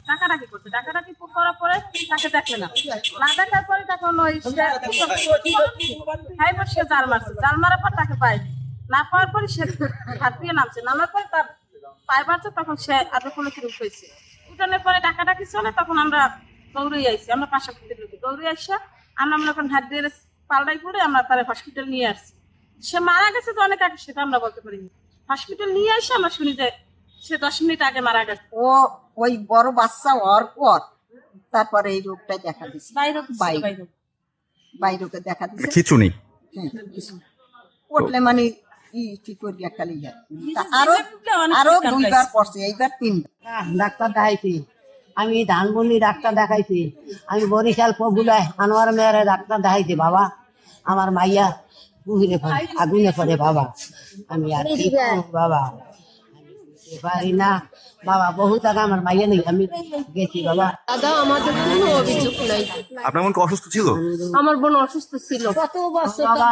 ডাকাডাকি করছে, ডাকাডাকি করার পরে তাকে দেখলে না, না দেখার পরে তখন ওই সে জাল মারছে, জাল মারার পর তাকে পায়নি, না পাওয়ার পরে সে হাত দিয়ে নামছে, নামার পরে তার পায়ে পাচ্ছে, তখন সে আধা কোনো কিরূপ হয়েছে। উঠানোর পরে ডাকাডাকি চলে, তখন আমরা দৌড়ে আইছি, আমরা পাশাপাশি দৌড়ে আসা আমরা মনে করেন হাত দিয়ে পাল্টাই করে আমরা তার হসপিটাল নিয়ে আসছি। সে মারা গেছে তো অনেক আগে, সেটা আমরা বলতে পারিনি। হসপিটাল নিয়ে আসে আমরা শুনি যে সে 10 মিনিট আগে মারা গেছে। ও ওই বড় বাচ্চা হওয়ার পর তারপরে এই রোগটা দেখা দিচ্ছে, বাইরকে দেখা দিচ্ছে। খিচুনি পড়লে মানে কি করবি খালি আরো 2বার পড়ছে, এইবার 3বার। ডাক্তার দেখাইছি, আমি ধানবন্দি ডাক্তার দেখাইছি, আমি বরিশাল পগুলায় আনোয়ার মেয়েরে ডাক্তার দেখাইছি। বাবা আমার মাইয়া পুহিরে আগুনে পড়ে বাবা, আমি আর কি করব বাবা, আমি পারি না বাবা, বহু টাকা আমার মাইয়া নেই, আমি গেছি বাবা। দাদা আমাদের কোনো অভিযোগ নাই, আপনার মন কি অসুস্থ ছিল? আমার বোন অসুস্থ ছিল। কত বছর বাবা